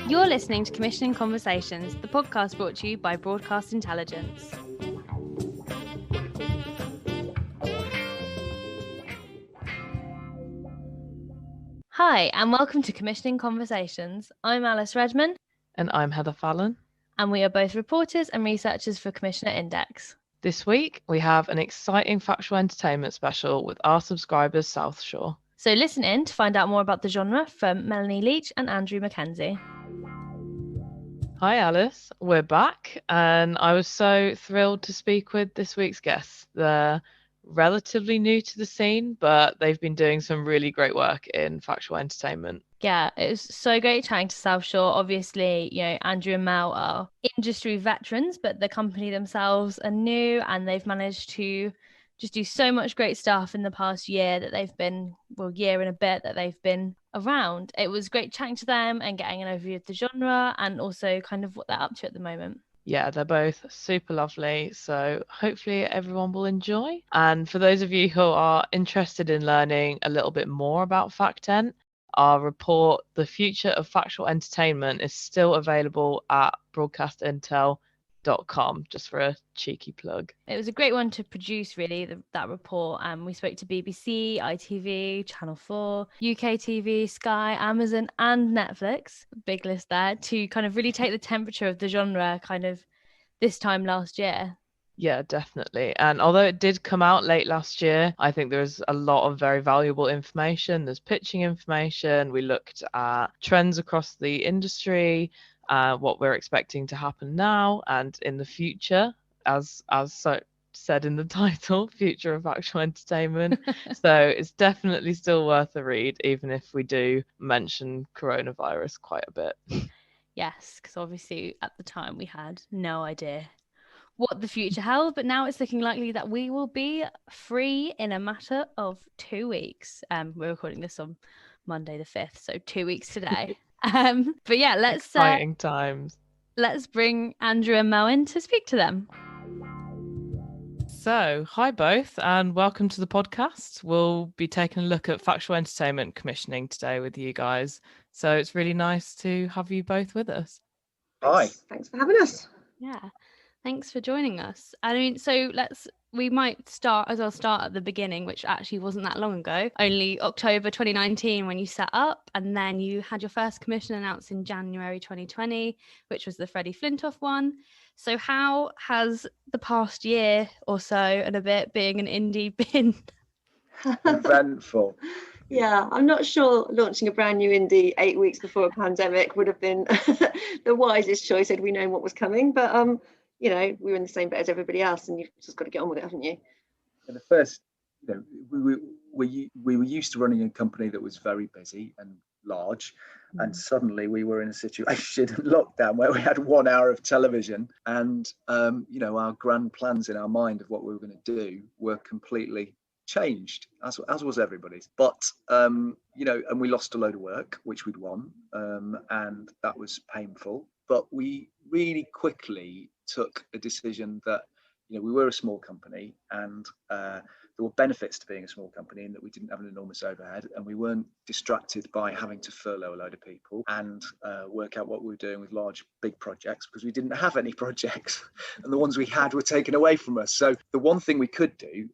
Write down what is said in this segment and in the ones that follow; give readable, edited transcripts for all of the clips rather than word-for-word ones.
You're listening to Commissioning Conversations, the podcast brought to you by Broadcast Intelligence. Hi, and welcome to Commissioning Conversations. I'm Alice Redman. And I'm Heather Fallon. And we are both reporters and researchers for Commissioner Index. This week, we have an exciting Factual Entertainment special with our subscribers, South Shore. So listen in to find out more about the genre from Melanie Leach and Andrew Mackenzie. Hi Alice, we're back, and I was so thrilled to speak with this week's guests. They're relatively new to the scene, but they've been doing some really great work in Factual Entertainment. Yeah, it was so great chatting to South Shore. Obviously, Andrew and Mel are industry veterans, but the company themselves are new, and they've managed to just do so much great stuff in the past year that they've been, year and a bit that they've been around. It was great chatting to them and getting an overview of the genre and also kind of what they're up to at the moment. Yeah, they're both super lovely, so hopefully everyone will enjoy. And for those of you who are interested in learning a little bit more about FactEnt, our report, The Future of Factual Entertainment, is still available at broadcastintel.com, just for a cheeky plug. It was a great one to produce, really, that report. We spoke to BBC, ITV, Channel 4, UK TV, Sky, Amazon and Netflix, big list there, to kind of really take the temperature of the genre kind of this time last year. Yeah, definitely. And although it did come out late last year, I think there's a lot of very valuable information. There's pitching information. We looked at trends across the industry, what we're expecting to happen now and in the future, as said in the title, Future of Factual Entertainment. So it's definitely still worth a read, even if we do mention coronavirus quite a bit. Yes, because obviously at the time we had no idea what the future held, but now it's looking likely that we will be free in a matter of 2 weeks. We're recording this on Monday the 5th, so 2 weeks today. But yeah, exciting times. Let's bring Andrew and Mel in to speak to them. So, hi both, and welcome to the podcast. We'll be taking a look at Factual Entertainment commissioning today with you guys. So it's really nice to have you both with us. Hi. Thanks for having us. Yeah. Thanks for joining us. I mean, so we might start at the beginning, which actually wasn't that long ago, only October 2019 when you set up, and then you had your first commission announced in January 2020, which was the Freddie Flintoff one. So how has the past year or so and a bit being an indie been? Eventful. Yeah, I'm not sure launching a brand new indie 8 weeks before a pandemic would have been the wisest choice had we known what was coming, but we were in the same boat as everybody else, and you've just got to get on with it, haven't you? And the first, we were used to running a company that was very busy and large, and suddenly we were in a situation in lockdown where we had 1 hour of television, and our grand plans in our mind of what we were going to do were completely changed, as was everybody's. But and we lost a load of work, which we'd won, and that was painful. But we really quickly took a decision that we were a small company, and there were benefits to being a small company in that we didn't have an enormous overhead, and we weren't distracted by having to furlough a load of people and work out what we were doing with big projects, because we didn't have any projects and the ones we had were taken away from us. So the one thing we could do,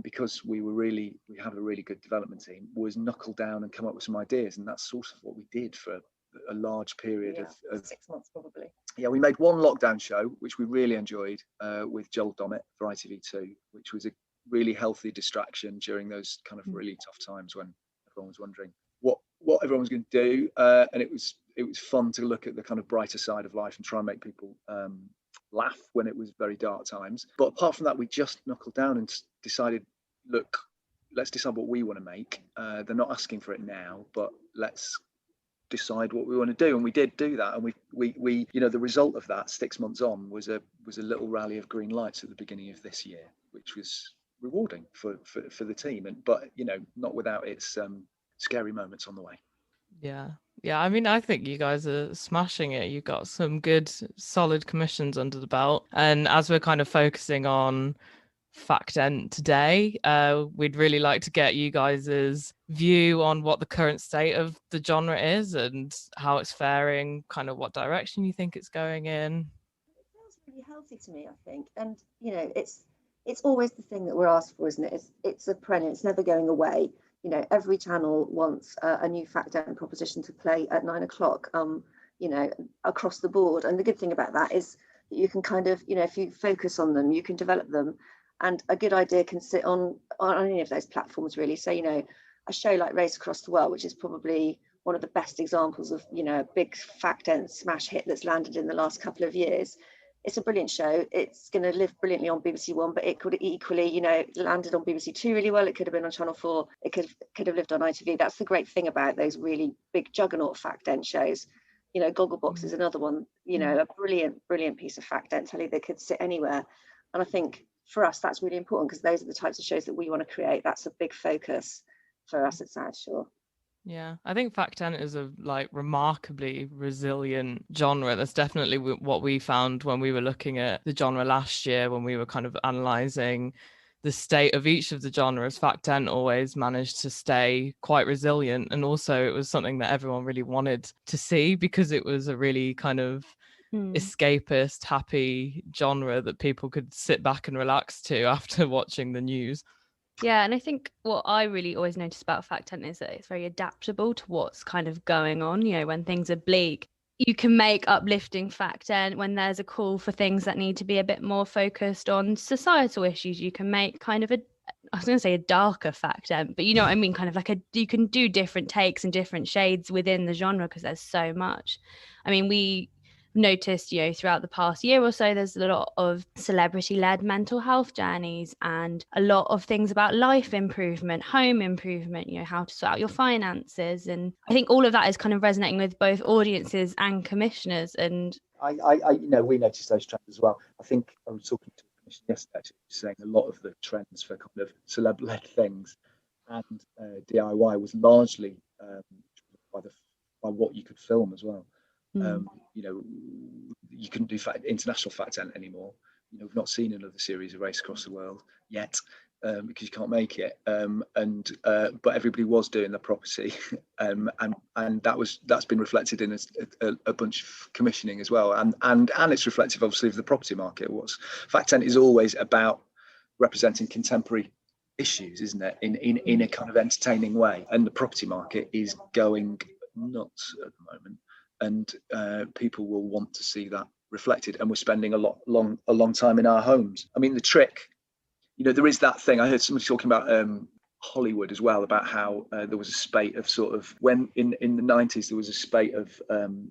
because we have a really good development team, was knuckle down and come up with some ideas, and that's sort of what we did for a large period of 6 months probably. Yeah, we made one lockdown show which we really enjoyed, with Joel Dommett for ITV2, which was a really healthy distraction during those kind of really tough times when everyone was wondering what everyone was going to do, and it was fun to look at the kind of brighter side of life and try and make people laugh when it was very dark times. But apart from that, we just knuckled down and decided, look, let's decide what we want to make. They're not asking for it now, but let's decide what we want to do, and we did do that, and we the result of that 6 months on was a little rally of green lights at the beginning of this year, which was rewarding for the team, but not without its scary moments on the way. Yeah, I mean, I think you guys are smashing it. You've got some good solid commissions under the belt, and as we're kind of focusing on Fact Ent today. We'd really like to get you guys' view on what the current state of the genre is and how it's faring, kind of what direction you think it's going in. It feels really healthy to me, I think. And, you know, it's always the thing that we're asked for, isn't it? It's a perennial, it's never going away. You know, every channel wants a new Fact Ent proposition to play at 9 o'clock, you know, across the board. And the good thing about that is that you can kind of, you know, if you focus on them, you can develop them. And a good idea can sit on any of those platforms, really. So, you know, a show like Race Across the World, which is probably one of the best examples of, you know, a big Fact Ent smash hit that's landed in the last couple of years. It's a brilliant show. It's going to live brilliantly on BBC One, but it could equally, you know, landed on BBC Two really well. It could have been on Channel 4. It could have lived on ITV. That's the great thing about those really big juggernaut Fact Ent shows. You know, Gogglebox is another one, you know, a brilliant piece of Fact Ent telly that could sit anywhere. And I think for us, that's really important because those are the types of shows that we want to create. That's a big focus for us at South Shore. Yeah, I think Fact Ent is a remarkably resilient genre. That's definitely what we found when we were looking at the genre last year, when we were kind of analysing the state of each of the genres. Fact Ent always managed to stay quite resilient, and also it was something that everyone really wanted to see because it was a really kind of escapist, happy genre that people could sit back and relax to after watching the news. Yeah, and I think what I really always notice about Fact Ent is that it's very adaptable to what's kind of going on. You know, when things are bleak, you can make uplifting Fact Ent. When there's a call for things that need to be a bit more focused on societal issues, you can make kind of I was going to say a darker Fact Ent, but you know what I mean? Kind of like you can do different takes and different shades within the genre because there's so much. I mean, we noticed, you know, throughout the past year or so, there's a lot of celebrity-led mental health journeys and a lot of things about life improvement, home improvement, you know, how to sort out your finances. And I think all of that is kind of resonating with both audiences and commissioners. And I you know, we noticed those trends as well. I think I was talking to a commissioner yesterday, actually, saying a lot of the trends for kind of celeb-led things and DIY was largely by what you could film as well. You know, you couldn't do international Fact Ent anymore. You know, we've not seen another series of Race Across the World yet because you can't make it. But everybody was doing the property, and that's been reflected in a bunch of commissioning as well. And it's reflective, obviously, of the property market. Fact Ent is always about representing contemporary issues, isn't it? In a kind of entertaining way. And the property market is going nuts at the moment. And people will want to see that reflected, and we're spending a long time in our homes. I mean, the trick, you know, there is that thing. I heard somebody talking about Hollywood as well, about how there was a spate of sort of when in the 90s there was a spate of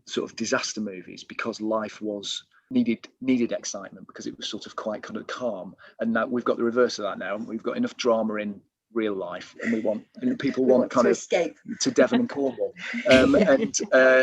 sort of disaster movies because life was needed excitement because it was sort of quite kind of calm, and now we've got the reverse of that now. We've got enough drama in real life, and people want kind of escape to Devon and Cornwall,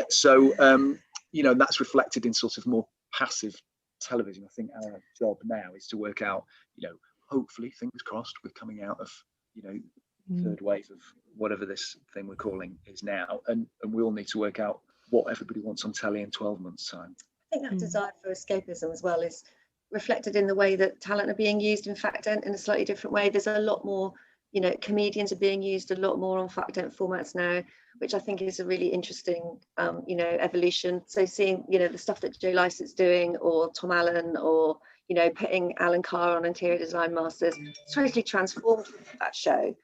so you know, that's reflected in sort of more passive television. I think our job now is to work out, you know, hopefully, fingers crossed, we're coming out of, you know, third wave of whatever this thing we're calling is now, and we all need to work out what everybody wants on telly in 12 months' time. I think that desire for escapism as well is reflected in the way that talent are being used in Fact Ent in a slightly different way. There's a lot more, you know, comedians are being used a lot more on Fact Ent formats now, which I think is a really interesting, you know, evolution. So seeing, you know, the stuff that Joe Lycett's doing, or Tom Allen, or, you know, putting Alan Carr on Interior Design Masters, totally transformed that show,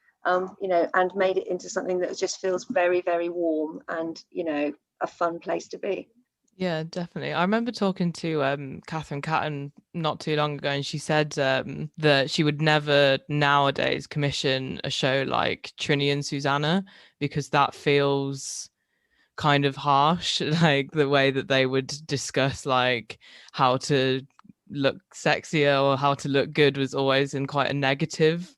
you know, and made it into something that just feels very, very warm and, you know, a fun place to be. Yeah, definitely. I remember talking to Catherine Catton not too long ago, and she said that she would never nowadays commission a show like Trinny and Susanna because that feels kind of harsh, like the way that they would discuss like how to look sexier or how to look good was always in quite a negative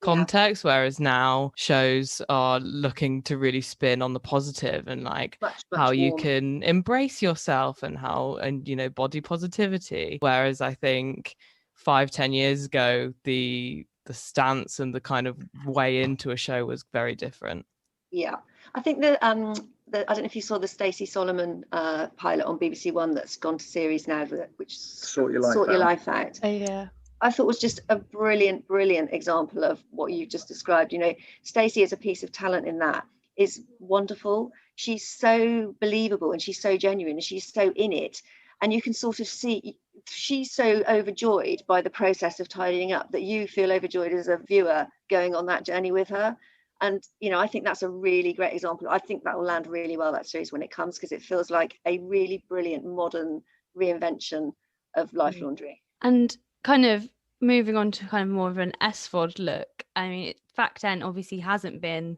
context, whereas now shows are looking to really spin on the positive and like much how you warm. can embrace yourself and you know, body positivity, whereas I think 5-10 years ago the stance and the kind of way into a show was very different. Yeah, I think that I don't know if you saw the Stacey Solomon pilot on BBC One that's gone to series now, which Sort Your Life Your Life Out. oh yeah, I thought was just a brilliant example of what you just described. You know, Stacey is a piece of talent in that, is wonderful. She's so believable and she's so genuine and she's so in it. And you can sort of see she's so overjoyed by the process of tidying up that you feel overjoyed as a viewer going on that journey with her. And, you know, I think that's a really great example. I think that will land really well, that series, when it comes, because it feels like a really brilliant modern reinvention of life laundry. And kind of moving on to kind of more of an SVOD look, I mean, Fact 10 obviously hasn't been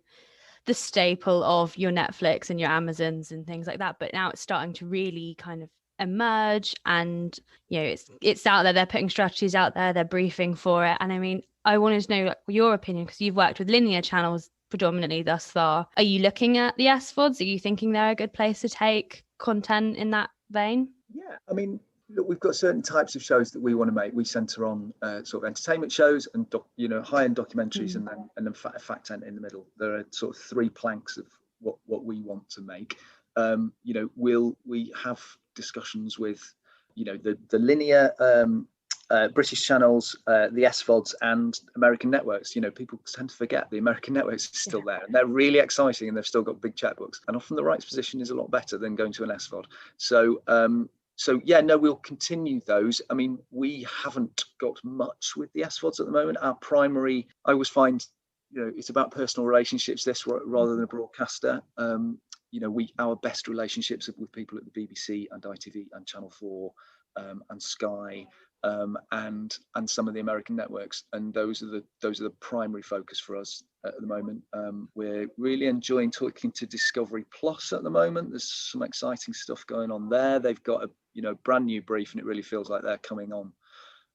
the staple of your Netflix and your Amazons and things like that, but now it's starting to really kind of emerge, and you know, it's out there, they're putting strategies out there, they're briefing for it. And I mean, I wanted to know, like, your opinion, because you've worked with linear channels predominantly thus far. Are you looking at the SVODs? Are you thinking they're a good place to take content in that vein? Yeah, I mean, look, we've got certain types of shows that we want to make. We centre on sort of entertainment shows and high-end documentaries, and then Fact 10 in the middle. There are sort of three planks of what we want to make. We have discussions with the linear British channels, the SVODs, and American networks. People tend to forget the American networks is still there, and they're really exciting, and they've still got big checkbooks. And often the rights position is a lot better than going to an SVOD. We'll continue those. I mean, we haven't got much with the SVODs at the moment. Our primary, I always find, it's about personal relationships, this, rather than a broadcaster. Our best relationships are with people at the BBC and ITV and Channel 4 and Sky. And some of the American networks, and those are the primary focus for us at the moment. We're really enjoying talking to Discovery Plus at the moment. There's some exciting stuff going on there. They've got a brand new brief, and it really feels like they're coming on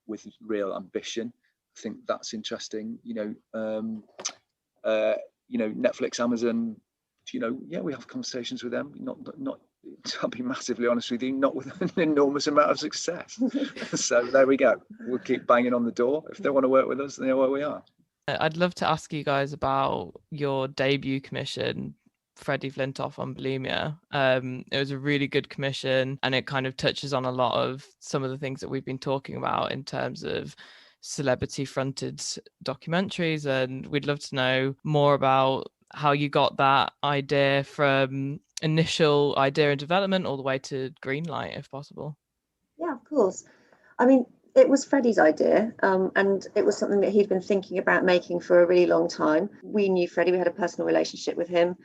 with real ambition. I think that's interesting. Netflix, Amazon. We have conversations with them. Not. I'll be massively honest with you, not with an enormous amount of success. So there we go. We'll keep banging on the door. If they want to work with us, they know where we are. I'd love to ask you guys about your debut commission, Freddie Flintoff on bulimia. It was a really good commission, and it kind of touches on a lot of some of the things that we've been talking about in terms of celebrity fronted documentaries. And we'd love to know more about how you got that idea from initial idea and development all the way to green light, if possible. Yeah, of course. I mean, it was Freddie's idea, and it was something that he'd been thinking about making for a really long time. We knew Freddie, we had a personal relationship with him,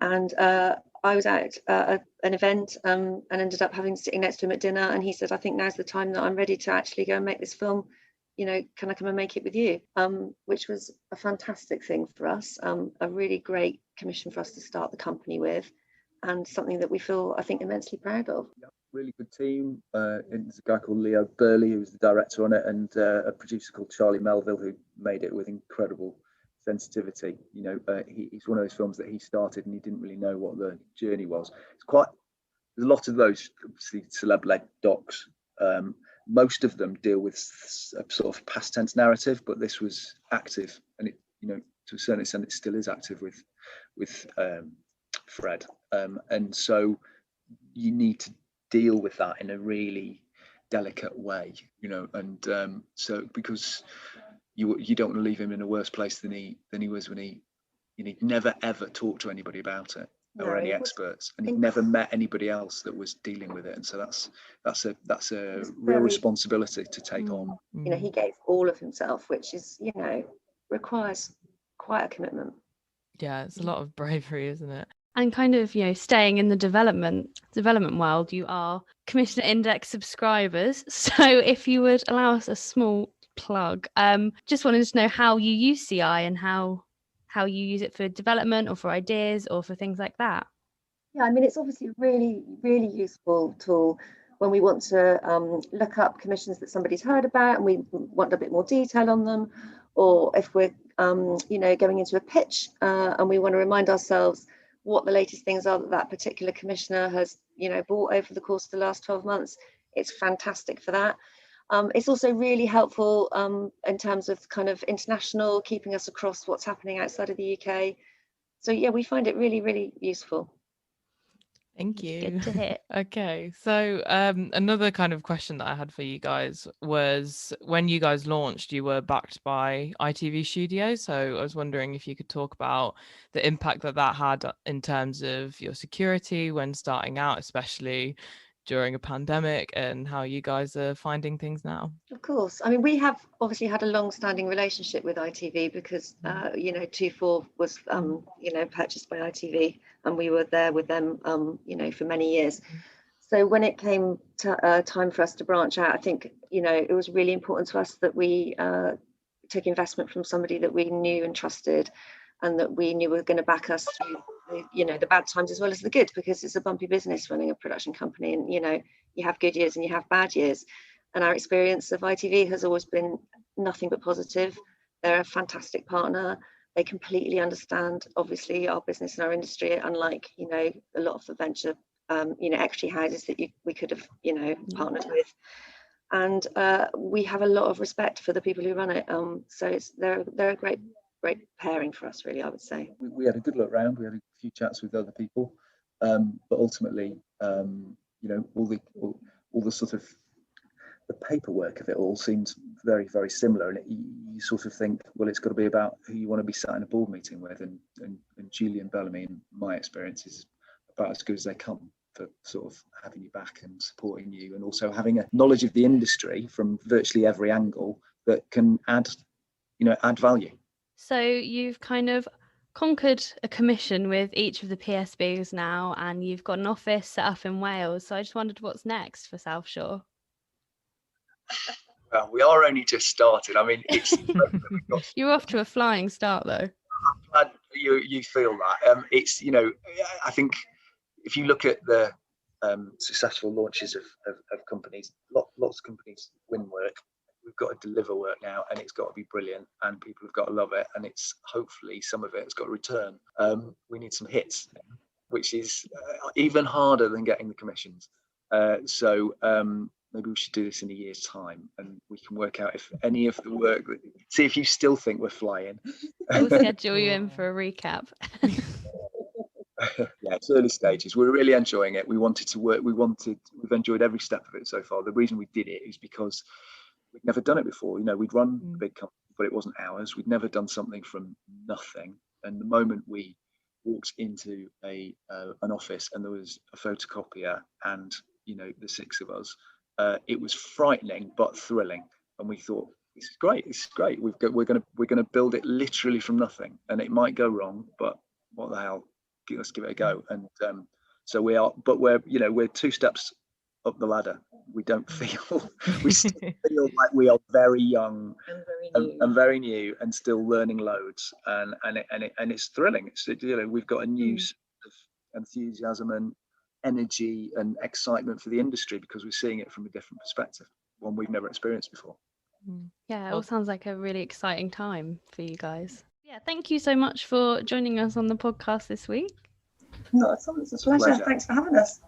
and I was at an event and ended up sitting next to him at dinner, and he said, I think now's the time that I'm ready to actually go and make this film. Can I come and make it with you? Which was a fantastic thing for us, a really great commission for us to start the company with, and something that we feel, I think, immensely proud of. Yeah, really good team. There's a guy called Leo Burley who was the director on it, and a producer called Charlie Melville who made it with incredible sensitivity. He's one of those films that he started and he didn't really know what the journey was. There's a lot of those obviously celeb-led docs. Most of them deal with a sort of past tense narrative, but this was active, and it, to a certain extent, it still is active with Fred. And so you need to deal with that in a really delicate way, and so because you don't want to leave him in a worse place than he was when he never ever talked to anybody about it. Or any experts, and he'd never met anybody else that was dealing with it, and so that's a real responsibility to take on. He gave all of himself, which is requires quite a commitment. Yeah, it's a lot of bravery, isn't it? And kind of staying in the development world, you are Commissioner Index subscribers. So if you would allow us a small plug, just wanted to know how you use CI and how you use it for development or for ideas or for things like that. Yeah, I mean, it's obviously a really, really useful tool when we want to look up commissions that somebody's heard about and we want a bit more detail on them, or if we're, going into a pitch and we want to remind ourselves what the latest things are that particular commissioner has, bought over the course of the last 12 months. It's fantastic for that. It's also really helpful in terms of kind of international, keeping us across what's happening outside of the UK. So yeah, we find it really, really useful. Thank you. Good to hear. Okay, so another kind of question that I had for you guys was, when you guys launched, you were backed by ITV Studios. So I was wondering if you could talk about the impact that that had in terms of your security when starting out, especially during a pandemic, and how you guys are finding things now. Of course. I mean, we have obviously had a long-standing relationship with ITV because, 24 was, purchased by ITV, and we were there with them, for many years. So when it came to time for us to branch out, I think, it was really important to us that we took investment from somebody that we knew and trusted, and that we knew were going to back us through the bad times as well as the good, because it's a bumpy business running a production company, and you have good years and you have bad years. And our experience of ITV has always been nothing but positive. They're a fantastic partner. They completely understand, obviously, our business and our industry, unlike a lot of the venture equity houses that we could have partnered with. And we have a lot of respect for the people who run it. So they're a great pairing for us, really, I would say. We had a good look around. We had a few chats with other people, but ultimately, all the sort of the paperwork of it all seems very, very similar. And you sort of think, well, it's got to be about who you want to be sat in a board meeting with. And Julie and Bellamy, in my experience, is about as good as they come for sort of having you back and supporting you, and also having a knowledge of the industry from virtually every angle that can add value. So you've kind of conquered a commission with each of the PSBs now, and you've got an office set up in Wales. So I just wondered what's next for South Shore. Well, we are only just started. I mean, it's You're off to a flying start, though. I'm glad you feel that. It's I think if you look at the successful launches of companies, lots of companies win work. We've got to deliver work now, and it's got to be brilliant, and people have got to love it, and it's hopefully some of it has got to return. We need some hits, which is even harder than getting the commissions. So maybe we should do this in a year's time, and we can work out if any of the work, see if you still think we're flying. We'll schedule you in for a recap. Yeah, it's early stages. We're really enjoying it. We wanted to work. We've enjoyed every step of it so far. The reason we did it is because we'd never done it before. We'd run a big company, but it wasn't ours. We'd never done something from nothing. And the moment we walked into an office and there was a photocopier and the six of us, it was frightening but thrilling. And we thought, this is great. This is great. We're gonna build it literally from nothing, and it might go wrong, but what the hell? Let's give it a go. And so we are, but we're 2 steps up the ladder. We don't feel we still feel like we are very young and very new and still learning loads, and it's thrilling. It's we've got a new sort of enthusiasm and energy and excitement for the industry because we're seeing it from a different perspective, one we've never experienced before. Yeah, it all sounds like a really exciting time for you guys. Yeah, thank you so much for joining us on the podcast this week. No, it's a pleasure. Thanks for having us.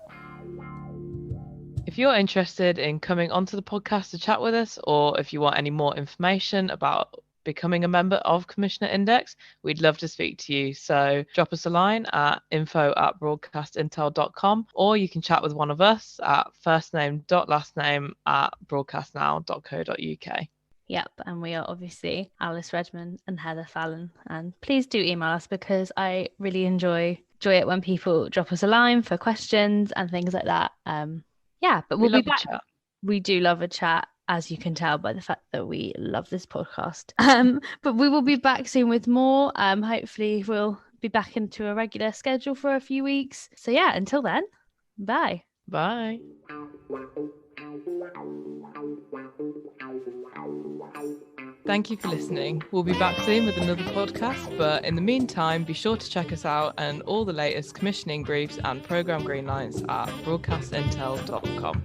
If you're interested in coming onto the podcast to chat with us, or if you want any more information about becoming a member of Commissioner Index, we'd love to speak to you. So drop us a line at info@broadcastintel.com, or you can chat with one of us at firstname.lastname@broadcastnow.co.uk. Yep, and we are obviously Alice Redmond and Heather Fallon. And please do email us, because I really enjoy it when people drop us a line for questions and things like that. But we'll be back. We do love a chat, as you can tell by the fact that we love this podcast. But we will be back soon with more. Hopefully we'll be back into a regular schedule for a few weeks. So yeah, until then, bye. Bye. Thank you for listening. We'll be back soon with another podcast, but in the meantime, be sure to check us out and all the latest commissioning briefs and programme greenlights at broadcastintel.com.